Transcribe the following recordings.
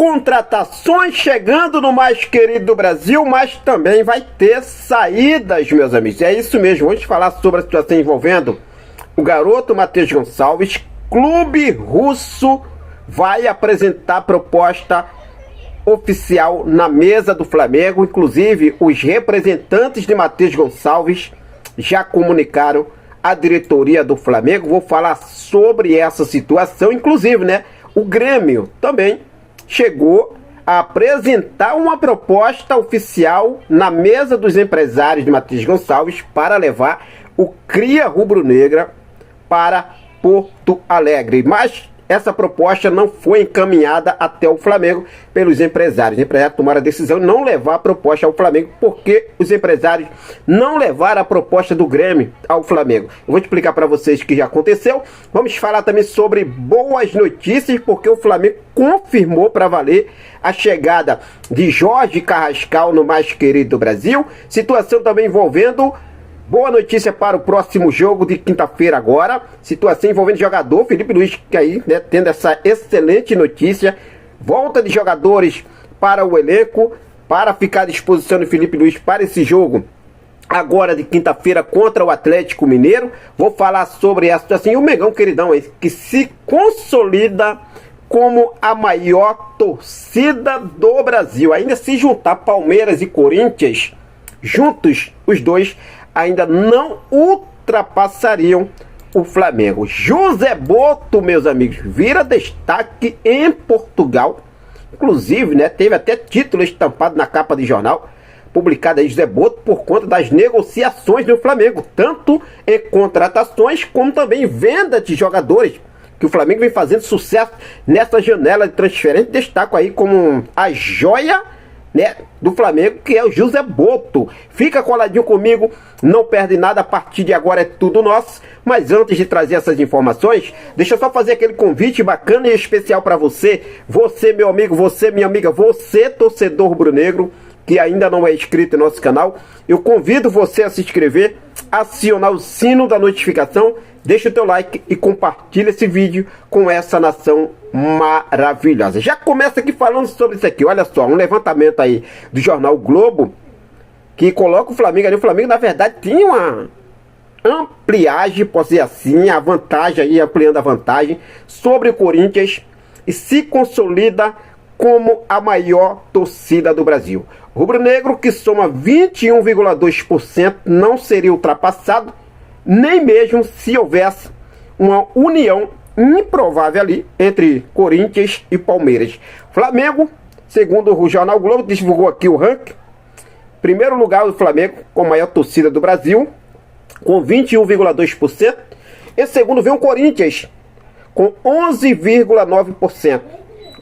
contratações chegando no mais querido do Brasil, mas também vai ter saídas, meus amigos. É isso mesmo, vamos falar sobre a situação envolvendo o garoto Matheus Gonçalves. Clube russo vai apresentar proposta oficial na mesa do Flamengo. Inclusive, os representantes de Matheus Gonçalves já comunicaram à diretoria do Flamengo. Vou falar sobre essa situação. Inclusive, né, o Grêmio também chegou a apresentar uma proposta oficial na mesa dos empresários de Matheus Gonçalves para levar o cria rubro-negra para Porto Alegre. Mas essa proposta não foi encaminhada até o Flamengo pelos empresários. Os empresários tomaram a decisão de não levar a proposta ao Flamengo, porque os empresários não levaram a proposta do Grêmio ao Flamengo. Eu vou explicar para vocês o que já aconteceu. Vamos falar também sobre boas notícias, porque o Flamengo confirmou para valer a chegada de Jorge Carrascal no mais querido do Brasil. Situação também envolvendo... Boa notícia para o próximo jogo de quinta-feira agora. Situação envolvendo o jogador Felipe Luiz, que aí, né, tendo essa excelente notícia. Volta de jogadores para o elenco, para ficar à disposição do Felipe Luiz para esse jogo agora de quinta-feira contra o Atlético Mineiro. Vou falar sobre essa situação. E o Mengão, queridão, que se consolida como a maior torcida do Brasil. Ainda se juntar Palmeiras e Corinthians, juntos os dois ainda não ultrapassariam o Flamengo. José Boto, meus amigos, vira destaque em Portugal. Inclusive, né, teve até título estampado na capa de jornal, publicado aí, José Boto, por conta das negociações do Flamengo, tanto em contratações como também em venda de jogadores, que o Flamengo vem fazendo sucesso nessa janela de transferência. Destaco aí como a joia, né, do Flamengo, que é o José Boto. Fica coladinho comigo, não perde nada, a partir de agora é tudo nosso. Mas antes de trazer essas informações, deixa eu só fazer aquele convite bacana e especial para você. Você, meu amigo, você, minha amiga, você, torcedor rubro-negro, que ainda não é inscrito em nosso canal, eu convido você a se inscrever, acionar o sino da notificação, deixa o teu like e compartilha esse vídeo com essa nação maravilhosa. Já começa aqui falando sobre isso aqui. Olha só, um levantamento aí do jornal Globo, que coloca o Flamengo ali. O Flamengo, na verdade, tinha uma ampliagem, posso dizer assim, a vantagem aí, ampliando a vantagem sobre o Corinthians, e se consolida como a maior torcida do Brasil. O rubro-negro, que soma 21,2%, não seria ultrapassado, nem mesmo se houvesse uma união improvável ali entre Corinthians e Palmeiras. Flamengo, segundo o jornal Globo, divulgou aqui o ranking. Primeiro lugar, o Flamengo, com a maior torcida do Brasil, com 21,2%. Em segundo vem o Corinthians, com 11,9%.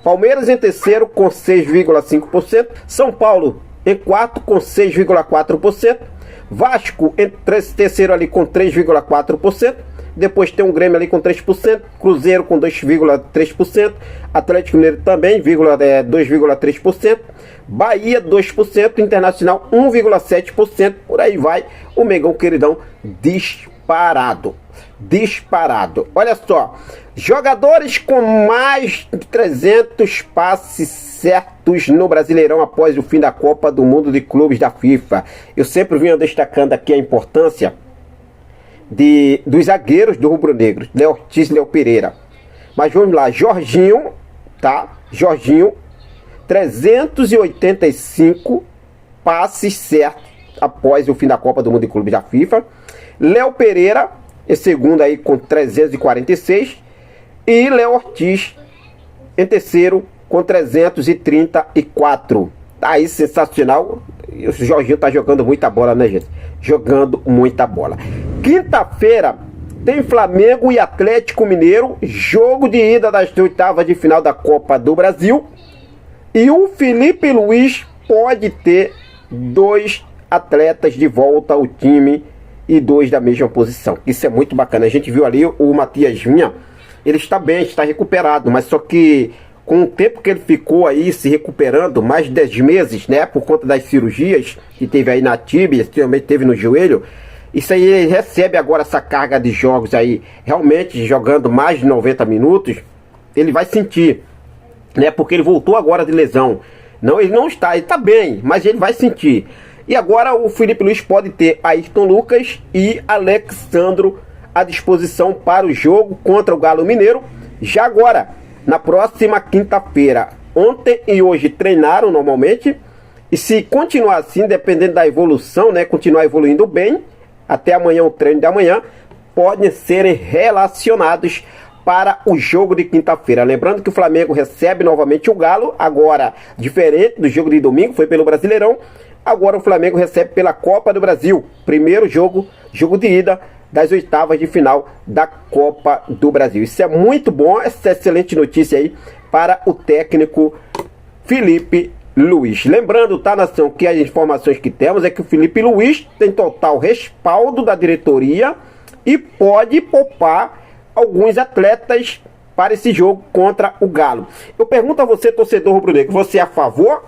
Palmeiras em terceiro, com 6,5%. São Paulo em quarto, com 6,4%. Vasco em terceiro ali com 3,4%. Depois tem um Grêmio ali com 3%. Cruzeiro com 2,3%. Atlético Mineiro também, 2,3%. Bahia 2%. Internacional 1,7%. Por aí vai o Mengão, queridão, disparado. Disparado. Olha só, jogadores com mais de 300 passes certos no Brasileirão após o fim da Copa do Mundo de Clubes da FIFA. Eu sempre vinha destacando aqui a importância dos zagueiros do rubro-negro, Léo Ortiz e Léo Pereira. Mas vamos lá, Jorginho, tá? Jorginho, 385 passes certos após o fim da Copa do Mundo de Clubes da FIFA. Léo Pereira em segundo aí com 346. E Léo Ortiz em terceiro com 334. Tá aí, sensacional. O Jorginho tá jogando muita bola, né, gente? Jogando muita bola. Quinta-feira tem Flamengo e Atlético Mineiro, jogo de ida das oitavas de final da Copa do Brasil. E o Felipe Luiz pode ter 2 atletas de volta ao time e 2 da mesma posição. Isso é muito bacana. A gente viu ali o Matias Vinha, ele está bem, está recuperado, mas só que com o tempo que ele ficou aí se recuperando, mais de 10 meses, né, por conta das cirurgias que teve aí na tíbia, também teve no joelho, isso aí ele recebe agora essa carga de jogos aí, realmente jogando mais de 90 minutos, ele vai sentir né? Porque ele voltou agora de lesão. Não, ele não está, ele está bem, mas ele vai sentir. E agora o Felipe Luiz pode ter Ayrton Lucas e Alexandro à disposição para o jogo contra o Galo Mineiro. Já agora, na próxima quinta-feira. Ontem e hoje treinaram normalmente. E se continuar assim, dependendo da evolução, né, continuar evoluindo bem, até amanhã o treino de amanhã, podem serem relacionados para o jogo de quinta-feira. Lembrando que o Flamengo recebe novamente o Galo, agora diferente do jogo de domingo, foi pelo Brasileirão. Agora o Flamengo recebe pela Copa do Brasil. Primeiro jogo de ida das oitavas de final da Copa do Brasil. Isso é muito bom, essa excelente notícia aí para o técnico Felipe Luiz. Lembrando, tá, nação, que as informações que temos é que o Felipe Luiz tem total respaldo da diretoria e pode poupar alguns atletas para esse jogo contra o Galo. Eu pergunto a você, torcedor rubro-negro, você é a favor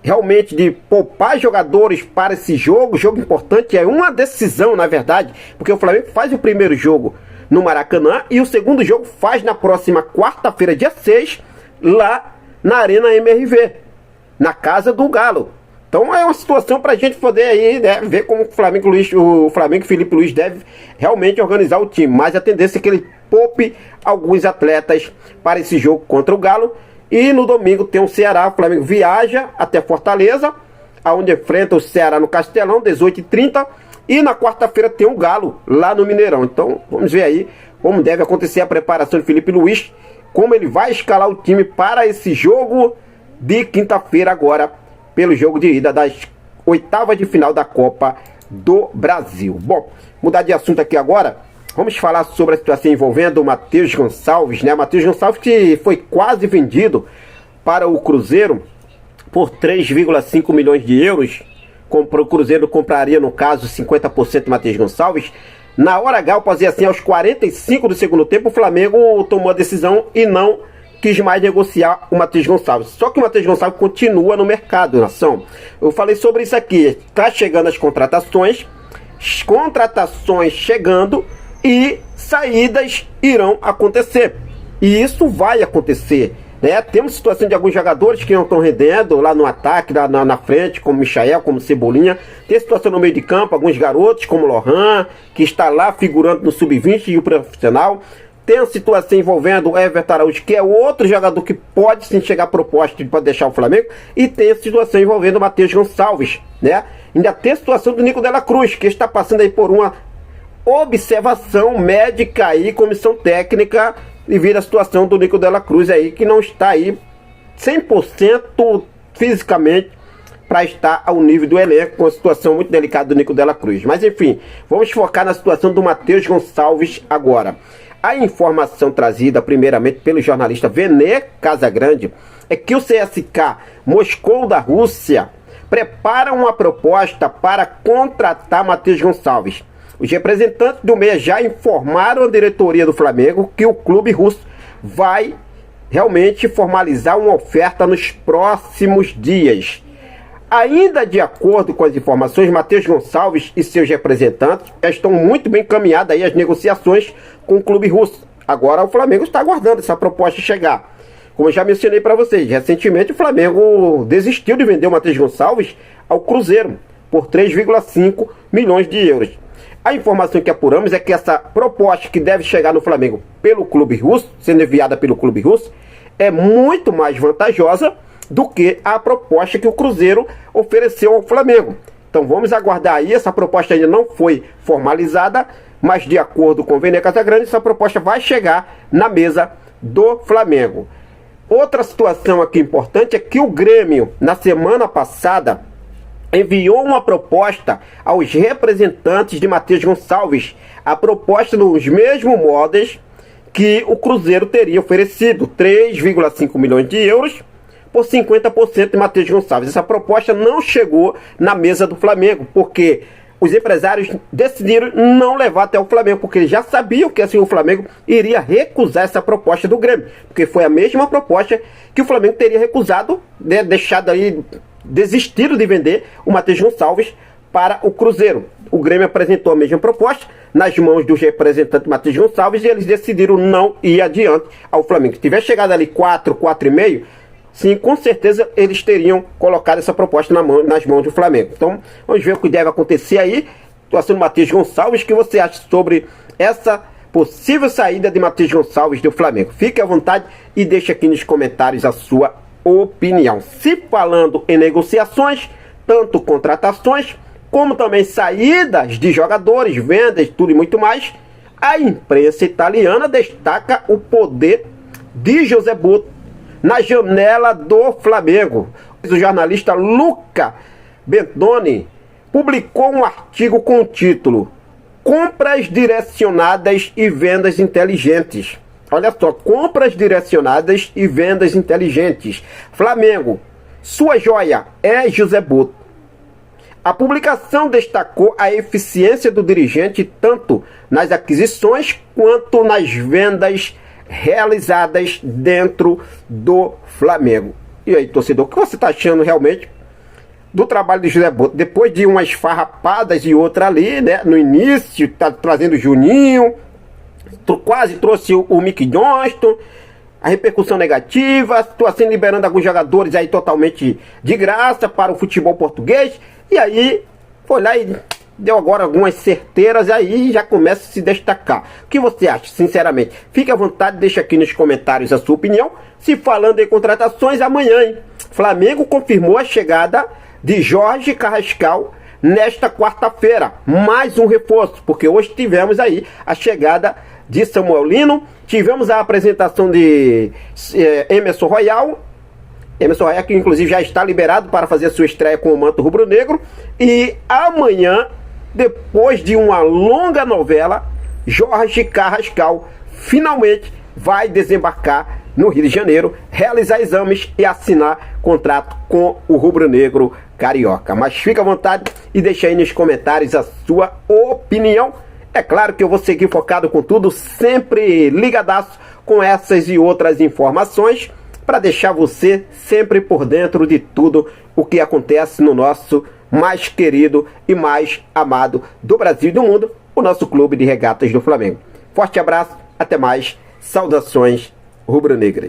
realmente de poupar jogadores para esse jogo importante? É uma decisão, na verdade, porque o Flamengo faz o primeiro jogo no Maracanã e o segundo jogo faz na próxima quarta-feira, dia 6, lá na Arena MRV, na casa do Galo. Então é uma situação para a gente poder aí, né, ver como o Flamengo e Felipe Luiz deve realmente organizar o time. Mas a tendência é que ele poupe alguns atletas para esse jogo contra o Galo. E no domingo tem o Ceará. O Flamengo viaja até Fortaleza, onde enfrenta o Ceará no Castelão, 18h30. E na quarta-feira tem o Galo lá no Mineirão. Então vamos ver aí como deve acontecer a preparação de Felipe Luiz, como ele vai escalar o time para esse jogo de quinta-feira agora, pelo jogo de ida das oitavas de final da Copa do Brasil. Bom, mudar de assunto aqui agora, vamos falar sobre a situação envolvendo o Matheus Gonçalves, né? Matheus Gonçalves, que foi quase vendido para o Cruzeiro por 3,5 milhões de euros. O Cruzeiro compraria, no caso, 50% do Matheus Gonçalves. Na hora H, eu posso dizer assim, aos 45 do segundo tempo, o Flamengo tomou a decisão e não quis mais negociar o Matheus Gonçalves. Só que o Matheus Gonçalves continua no mercado, nação. Eu falei sobre isso aqui. Está chegando as contratações chegando e saídas irão acontecer. E isso vai acontecer, né? Temos situação de alguns jogadores que não estão rendendo lá no ataque, na frente, como Michael, como Cebolinha. Tem situação no meio de campo, alguns garotos como Lohan, que está lá figurando no sub-20 e o profissional. Tem a situação envolvendo o Everton Araújo, que é outro jogador que pode sim chegar a proposta para deixar o Flamengo. E tem a situação envolvendo o Matheus Gonçalves, né? Ainda tem a situação do Nico Della Cruz, que está passando aí por uma observação médica e comissão técnica devido à situação do Nico Della Cruz aí, que não está aí 100% fisicamente para estar ao nível do elenco, com a situação muito delicada do Nico Della Cruz. Mas enfim, vamos focar na situação do Matheus Gonçalves agora. A informação trazida primeiramente pelo jornalista Vene Casagrande é que o CSKA Moscou da Rússia prepara uma proposta para contratar Matheus Gonçalves. Os representantes do meia já informaram a diretoria do Flamengo que o clube russo vai realmente formalizar uma oferta nos próximos dias. Ainda de acordo com as informações, Matheus Gonçalves e seus representantes já estão muito bem encaminhadas aí as negociações com o clube russo. Agora o Flamengo está aguardando essa proposta chegar. Como eu já mencionei para vocês, recentemente o Flamengo desistiu de vender o Matheus Gonçalves ao Cruzeiro por 3,5 milhões de euros. A informação que apuramos é que essa proposta que deve chegar no Flamengo pelo clube russo, sendo enviada pelo clube russo, é muito mais vantajosa do que a proposta que o Cruzeiro ofereceu ao Flamengo. Então vamos aguardar aí, essa proposta ainda não foi formalizada, mas de acordo com o Vene Casagrande, essa proposta vai chegar na mesa do Flamengo. Outra situação aqui importante é que o Grêmio, na semana passada, enviou uma proposta aos representantes de Matheus Gonçalves, a proposta nos mesmos modos que o Cruzeiro teria oferecido, 3,5 milhões de euros, por 50% de Matheus Gonçalves. Essa proposta não chegou na mesa do Flamengo, porque os empresários decidiram não levar até o Flamengo, porque eles já sabiam que assim o Flamengo iria recusar essa proposta do Grêmio, porque foi a mesma proposta que o Flamengo teria recusado, né, deixado aí, desistido de vender o Matheus Gonçalves para o Cruzeiro. O Grêmio apresentou a mesma proposta nas mãos do representante Matheus Gonçalves e eles decidiram não ir adiante ao Flamengo. Se tiver chegado ali 4,5, sim, com certeza eles teriam colocado essa proposta nas mãos do Flamengo. Então, vamos ver o que deve acontecer aí. Situação do Matheus Gonçalves, o que você acha sobre essa possível saída de Matheus Gonçalves do Flamengo? Fique à vontade e deixe aqui nos comentários a sua opinião. Se falando em negociações, tanto contratações, como também saídas de jogadores, vendas, tudo e muito mais, a imprensa italiana destaca o poder de José Botto na janela do Flamengo. O jornalista Luca Bentoni publicou um artigo com o título Compras direcionadas e vendas inteligentes. Olha só, compras direcionadas e vendas inteligentes. Flamengo, sua joia é José Botto. A publicação destacou a eficiência do dirigente tanto nas aquisições quanto nas vendas realizadas dentro do Flamengo. E aí, torcedor, o que você está achando realmente do trabalho de José Botto? Depois de umas farrapadas e outra ali, né? No início, tá trazendo o Juninho, quase trouxe o Mick Johnston, a repercussão negativa, situação liberando alguns jogadores aí totalmente de graça para o futebol português. E aí, foi lá e deu agora algumas certeiras e aí já começa a se destacar. O que você acha, sinceramente? Fique à vontade, deixa aqui nos comentários a sua opinião. Se falando em contratações, amanhã, hein? Flamengo confirmou a chegada de Jorge Carrascal nesta quarta-feira. Mais um reforço, porque hoje tivemos aí a chegada de Samuel Lino, tivemos a apresentação de Emerson Royal, que inclusive já está liberado para fazer a sua estreia com o manto rubro-negro. E amanhã, depois de uma longa novela, Jorge Carrascal finalmente vai desembarcar no Rio de Janeiro, realizar exames e assinar contrato com o rubro-negro carioca. Mas fica à vontade e deixa aí nos comentários a sua opinião. É claro que eu vou seguir focado com tudo, sempre ligadaço com essas e outras informações, para deixar você sempre por dentro de tudo o que acontece no nosso mais querido e mais amado do Brasil e do mundo, o nosso Clube de Regatas do Flamengo. Forte abraço, até mais, saudações rubro-negras.